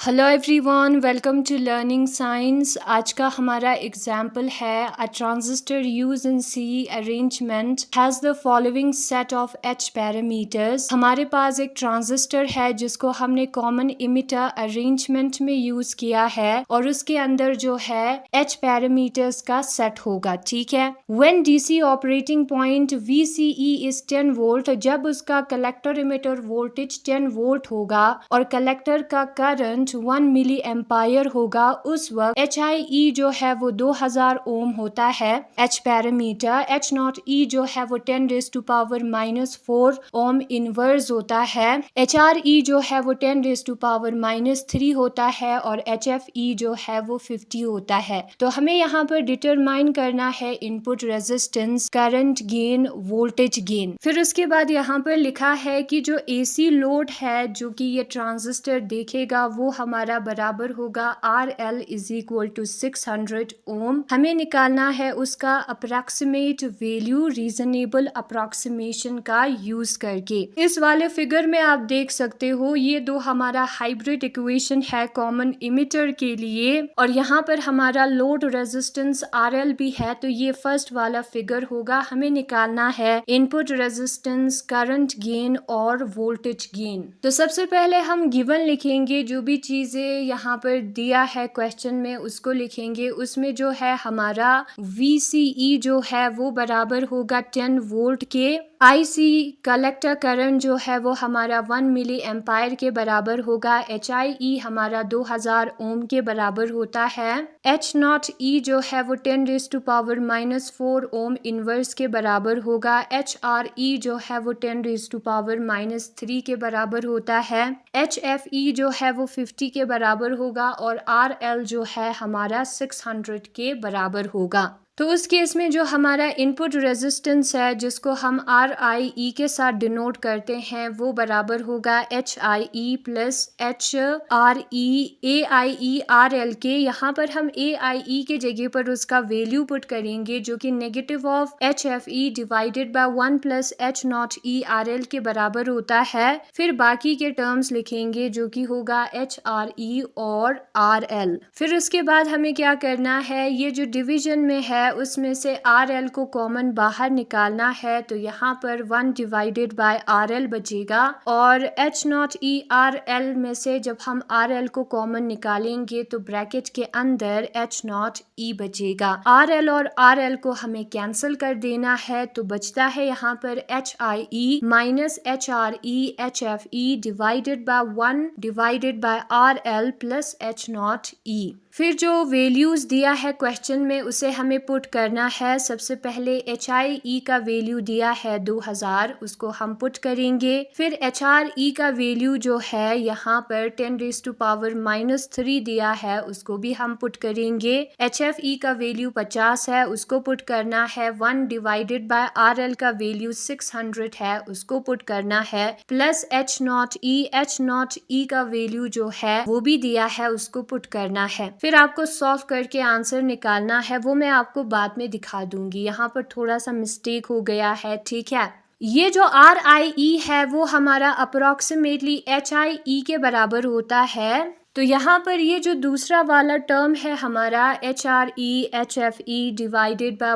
Hello everyone, welcome to learning science. आज का हमारा एग्जाम्पल है a transistor use in C arrangement has the following set of H parameters. हमारे पास एक ट्रांजिस्टर है जिसको हमने कॉमन इमिटर अरेंजमेंट में यूज किया है और उसके अंदर जो है एच पैरामीटर्स का सेट होगा। ठीक है, when DC operating point VCE is 10 volt, जब उसका कलेक्टर इमिटर वोल्टेज 10 वोल्ट होगा और कलेक्टर का करंट 1 मिली एम्पायर होगा, उस वक्त HIE जो है वो 2000 ओम होता है। H पैरामीटर H0E जो है वो 10⁻⁻⁴ ओम इनवर्स होता है। HRE जो है वो 10⁻⁻³ होता है और HFE जो है वो 50 होता है। तो हमें यहाँ पर डिटरमाइन करना है input resistance, current gain, voltage gain. फिर उसके बाद यहाँ पर लिखा है कि जो AC लोड है जो कि ये ट्रांजिस्टर देखेगा वो हमारा बराबर होगा RL = 600 ओम। हमें निकालना है उसका अप्रॉक्सीमेट वैल्यू रीजनेबल अप्रॉक्सीमेशन का यूज करके। इस वाले फिगर में आप देख सकते हो ये दो हमारा हाइब्रिड इक्वेशन है कॉमन इमिटर के लिए और यहाँ पर हमारा लोड रेजिस्टेंस RL भी है। तो ये फर्स्ट वाला फिगर होगा। हमें निकालना है इनपुट रेजिस्टेंस, करंट गेन और वोल्टेज गेन। तो सबसे पहले हम गिवन लिखेंगे, जो भी चीजें यहाँ पर दिया है क्वेश्चन में उसको लिखेंगे। उसमें जो है हमारा VCE जो है वो बराबर होगा 10 वोल्ट के। IC कलेक्टर करंट जो है वो हमारा 1 मिली एम्पायर के बराबर होगा। HIE हमारा 2000 ओम के बराबर होता है। H0E जो है वो 10⁻⁻⁴ ओम इनवर्स के बराबर होगा। HRE जो है वो 10⁻⁻³ के बराबर होता है। HFE जो है वो 50 के बराबर होगा और RL जो है हमारा 600 के बराबर होगा। तो उस केस में जो हमारा इनपुट रेजिस्टेंस है जिसको हम RIE के साथ डिनोट करते हैं वो बराबर होगा HIE plus HRE AIE RL के। यहाँ पर हम AIE के जगह पर उसका वैल्यू पुट करेंगे जो कि negative of HFE divided by 1 plus H0E RL के बराबर होता है। फिर बाकी के टर्म्स लिखेंगे जो कि होगा HRE और RL। फिर उसके बाद हमें क्या करना है, ये जो डिवीजन में है उसमें से RL को कॉमन बाहर निकालना है। तो यहाँ पर 1 डिवाइडेड बाय RL बचेगा और H0E RL में से जब हम RL को कॉमन निकालेंगे तो ब्रैकेट के अंदर H0E बचेगा। RL और RL को हमें कैंसिल कर देना है तो बचता है यहाँ पर HIE minus HRE HFE divided by 1 divided by RL plus H0E। फिर जो वैल्यूज दिया है क्वेश्चन में उसे हमें पुट करना है। सबसे पहले HIE का वैल्यू दिया है 2000, उसको हम पुट करेंगे। फिर HRE का वैल्यू जो है यहाँ पर 10⁻⁻³ दिया है उसको भी हम पुट करेंगे। HFE का वैल्यू 50 है उसको पुट करना है। 1 डिवाइडेड बाय RL का वैल्यू 600 है उसको पुट करना है। प्लस H0E का वैल्यू जो है वो भी दिया है उसको पुट करना है। फिर आपको सॉल्व करके आंसर निकालना है, वो मैं आपको बाद में दिखा दूंगी। यहाँ पर थोड़ा सा मिस्टेक हो गया है। ठीक है, ये जो RIE है वो हमारा अप्रोक्सीमेटली HIE के बराबर होता है। तो यहाँ पर ये जो दूसरा वाला टर्म है हमारा HRE HFE divided by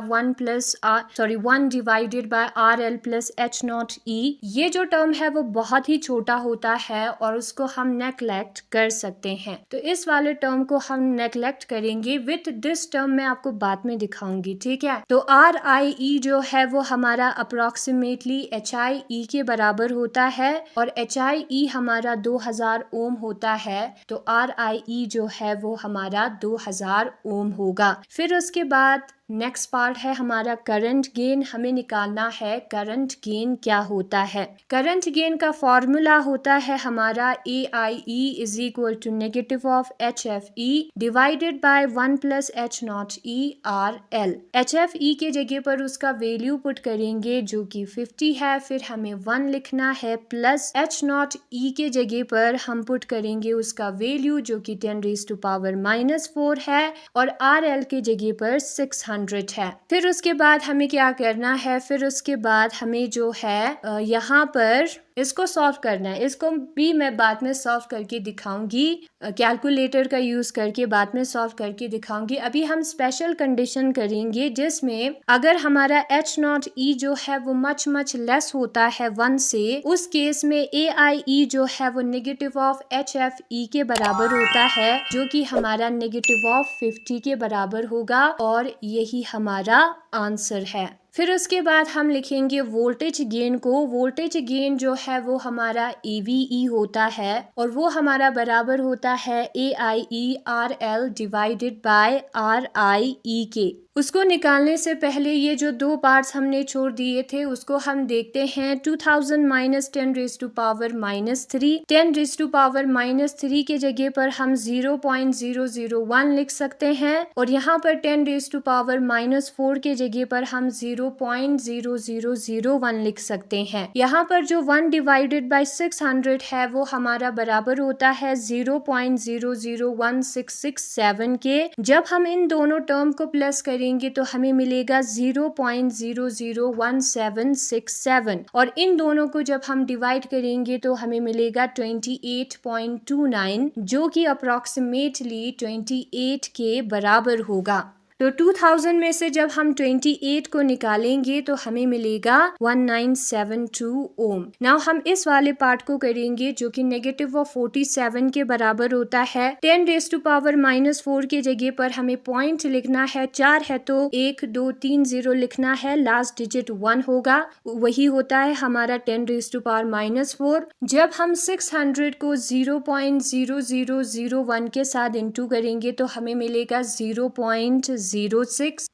1 divided by RL plus H0E, ये जो टर्म है वो बहुत ही छोटा होता है और उसको हम नेग्लेक्ट कर सकते हैं। तो इस वाले टर्म को हम नेग्लेक्ट करेंगे। विथ दिस टर्म मैं आपको बाद में दिखाऊंगी। ठीक है, तो RIE जो है वो हमारा अप्रोक्सीमेटली HIE के बराबर होता है और HIE हमारा 2000 ओम होता है। तो RIE जो है वो हमारा 2000 ओम होगा। फिर उसके बाद नेक्स्ट पार्ट है हमारा करंट गेन। हमें निकालना है करंट गेन क्या होता है। करंट गेन का फॉर्मूला होता है हमारा AIE = negative of HFE divided by 1 plus H0E RL। HFE के जगह पर उसका वैल्यू पुट करेंगे जो कि 50 है। फिर हमें 1 लिखना है प्लस H0E के जगह पर हम पुट करेंगे उसका वैल्यू जो कि 10⁻⁻⁴ है और RL के जगह पर 600 है। फिर उसके बाद हमें क्या करना है, फिर उसके बाद हमें जो है यहाँ पर इसको सॉल्व करना है। इसको भी मैं बाद में सॉल्व करके दिखाऊंगी, कैलकुलेटर का यूज करके बाद में सॉल्व करके दिखाऊंगी। अभी हम स्पेशल कंडीशन करेंगे जिसमें अगर हमारा H0E जो है वो मच लेस होता है 1 से, उस केस में AIE जो है वो नेगेटिव ऑफ HFE के बराबर होता है, जो कि हमारा नेगेटिव ऑफ 50 के बराबर होगा, और यही हमारा आंसर है। फिर उसके बाद हम लिखेंगे वोल्टेज गेन को। वोल्टेज गेन जो है वो हमारा AVE होता है, और वो हमारा बराबर होता है AIE RL divided by RIE के। उसको निकालने से पहले ये जो दो पार्ट्स हमने छोड़ दिए थे उसको हम देखते हैं। 2000 minus 10 raise to power -3, 10 raise to power -3 के जगह पर हम 0.001 लिख सकते हैं, और यहाँ पर 10 रेज टू पावर -4 के जगह पर हम 0.0001 लिख सकते हैं। यहाँ पर जो 1 डिवाइडेड बाय 600 है वो हमारा बराबर होता है 0.001667 के। जब हम इन दोनों टर्म को प्लस करेंगे तो हमें मिलेगा 0.001767, और इन दोनों को जब हम डिवाइड करेंगे तो हमें मिलेगा 28.29, जो कि अप्रोक्सीमेटली 28 के बराबर होगा। तो 2000 में से जब हम 28 को निकालेंगे तो हमें मिलेगा 1972 ओम। नाउ हम इस वाले पार्ट को करेंगे जो कि नेगेटिव ऑफ 47 के बराबर होता है। 10 रेज टू पावर -4 के जगह पर हमें पॉइंट लिखना है, 4 है तो 1 2 3 0 लिखना है, लास्ट डिजिट 1 होगा, वही होता है हमारा 10 रेज टू पावर -4। जब हम 600 को 0.0001 के साथ इंटू करेंगे तो हमें मिलेगा 0.06,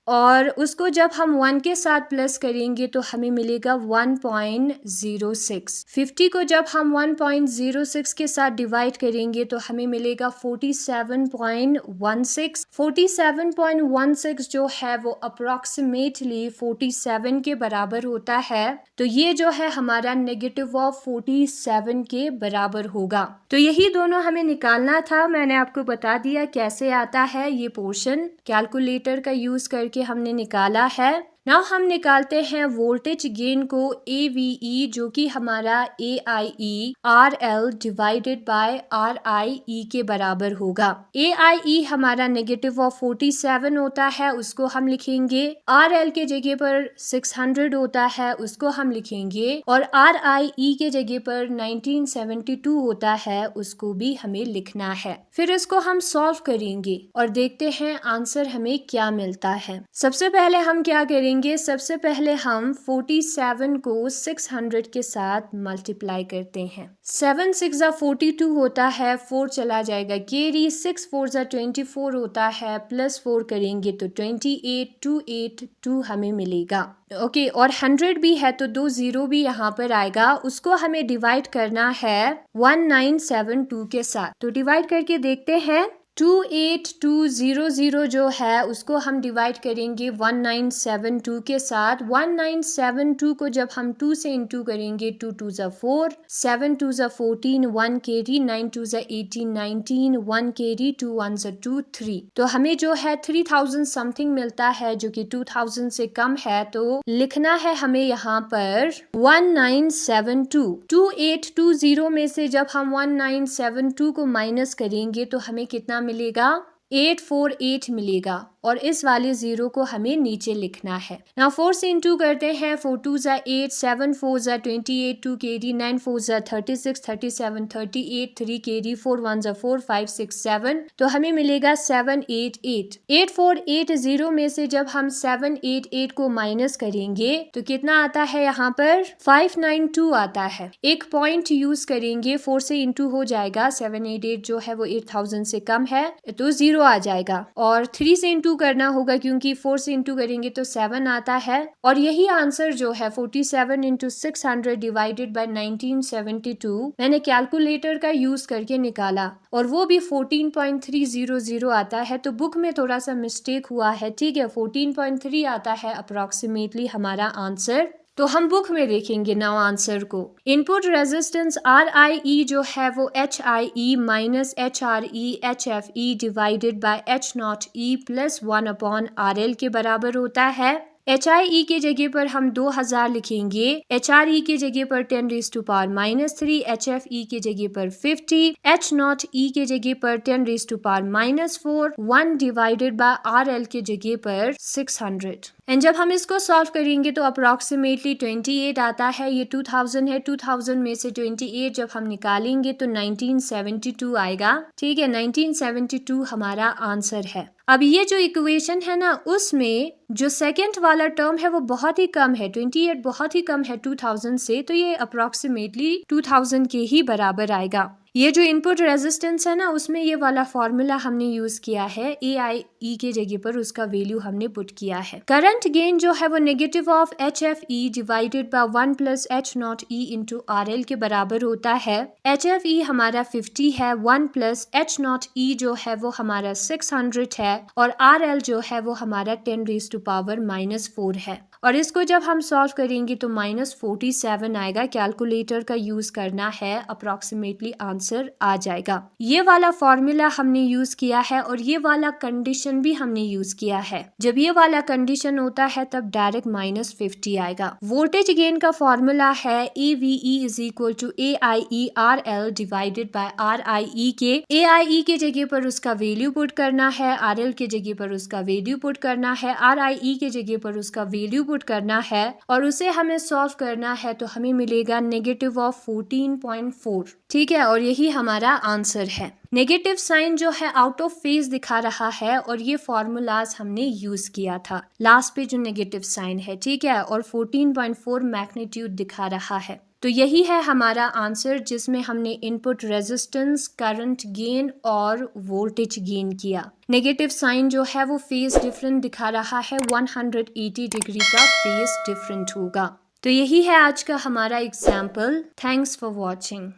और उसको जब हम 1 के साथ प्लस करेंगे तो हमें मिलेगा 1.06। 50 को जब हम 1.06 के साथ डिवाइड करेंगे तो हमें मिलेगा 47.16। 47.16 जो है वो अप्रोक्सीमेटली 47 के बराबर होता है, तो ये जो है हमारा नेगेटिव ऑफ 47 के बराबर होगा। तो यही दोनों हमें निकालना था। मैंने आपको बता दिया कैसे आता है ये पोर्शन, कैलकुलेटर का यूज करके हमने निकाला है। नाउ हम निकालते हैं वोल्टेज गेन को AVE, जो कि हमारा AIE RL divided by RIE के बराबर होगा। AIE हमारा नेगेटिव ऑफ 47 होता है, उसको हम लिखेंगे। RL के जगह पर 600 होता है, उसको हम लिखेंगे, और RIE के जगह पर 1972 होता है, उसको भी हमें लिखना है। फिर इसको हम सॉल्व करेंगे और देखते हैं आंसर हमें क्या मिलता है। सबसे पहले हम क्या करेंगे, सबसे पहले हम 47 को 600 के साथ मल्टीप्लाई करते हैं। 7 6 42 होता है, 4 चला जाएगा कैरी, 6 4 24 होता है, प्लस 4 करेंगे तो 28 282 हमें मिलेगा। ओके, और 100 भी है तो 2 0 भी यहाँ पर आएगा, उसको हमें डिवाइड करना है 1972 के साथ। तो डिवाइड करके देखते हैं। 28200 जो है उसको हम डिवाइड करेंगे 1972 के साथ। 1972 को जब हम 2 से इंटू करेंगे, 2 2 4, 7 2 14, 1 कैरी, 9 2 18, 19, 1 कैरी, 2 1 2 3। तो हमें जो है 3000 समथिंग मिलता है, जो कि 2000 से कम है, तो लिखना है हमें यहाँ पर 1972। 2820 में से जब हम 1972 को माइनस करेंगे तो हमें कितना मिलेगा, 848 मिलेगा, और इस वाले 0 को हमें नीचे लिखना है। नाउ 4 से इंटू करते हैं। 4 2 8, 7 4 28, 2 KD, 9 4 36, 37 38, 3 KD, 4 1 4, 5 6 7, तो हमें मिलेगा 788। 8480 में से जब हम 788 को माइनस करेंगे तो कितना आता है, यहाँ पर 592 आता है। एक पॉइंट यूज करेंगे, 4 से इंटू हो जाएगा, 788 जो है वो 8000 से कम है तो 0 आ जाएगा, और 3 से इंटू करना होगा क्योंकि 4 से इंटू करेंगे तो 7 आता है, और यही आंसर जो है 47 इंटू 600 डिवाइडेड बाय 1972 मैंने कैलकुलेटर का यूज करके निकाला, और वो भी 14.300 आता है। तो बुक में थोड़ा सा मिस्टेक हुआ है, ठीक है, 14.3 आता है अप्रोक्सीमेटली हमारा आंसर। तो हम बुक में देखेंगे नाउ आंसर को। इनपुट रेजिस्टेंस RIE जो है वो HIE minus HRE HFE divided by H0E plus 1 upon RL के बराबर होता है। HIE की जगह पर हम 2000 लिखेंगे, HRE की जगह पर 10⁻³ HFE की जगह पर 50, H0E की जगह पर 10⁻⁻4, 1 डिवाइडेड बाय RL की जगह पर 600। एंड जब हम इसको सॉल्व करेंगे तो अप्रॉक्सीमेटली 28 आता है। ये 2000 है, 2000 में से 28 जब हम निकालेंगे तो 1972 आएगा। ठीक है, 1972 हमारा आंसर है। अब ये जो इक्वेशन है ना, उसमें जो सेकंड वाला टर्म है वो बहुत ही कम है, 28 बहुत ही कम है 2000 से, तो ये अप्रॉक्सीमेटली 2000 के ही बराबर आएगा। ये जो इनपुट रेजिस्टेंस है ना, उसमें ये वाला फॉर्मूला हमने यूज किया है, AIE के जगह पर उसका वैल्यू हमने पुट किया है। करंट गेन जो है वो negative of HFE divided by 1 plus H0E into RL के बराबर होता है। HFE हमारा 50 है, 1 प्लस H0E जो है वो हमारा 600 है, और RL जो है वो हमारा 10⁻⁻4 है। और इसको जब हम सॉल्व करेंगे तो -47 आएगा। कैलकुलेटर का यूज करना है, अप्रॉक्सीमेटली आंसर आ जाएगा। ये वाला फॉर्मूला हमने यूज किया है और ये वाला कंडीशन भी हमने यूज किया है। जब ये वाला कंडीशन होता है तब डायरेक्ट -50 आएगा। वोल्टेज गेन का फॉर्मूला है AVE is equal to AIE RL divided by RIE के। AIE के जगह पर उसका वैल्यू पुट करना है, RL के जगह पर उसका वैल्यू पुट करना है, RIE के जगह पर उसका वैल्यू पुट करना है, और उसे हमें सॉल्व करना है तो हमें मिलेगा नेगेटिव ऑफ 14.4। ठीक है, और यही हमारा आंसर है। नेगेटिव साइन जो है आउट ऑफ फेज दिखा रहा है, और ये फॉर्मूलाज हमने यूज किया था लास्ट पे जो नेगेटिव साइन है। ठीक है, और 14.4 मैग्नीट्यूड दिखा रहा है। तो यही है हमारा आंसर, जिसमें हमने इनपुट रेजिस्टेंस, करंट गेन और वोल्टेज गेन किया। नेगेटिव साइन जो है वो फेज डिफरेंट दिखा रहा है, 180 डिग्री का फेज डिफरेंट होगा। तो यही है आज का हमारा एग्जाम्पल। Thanks for watching.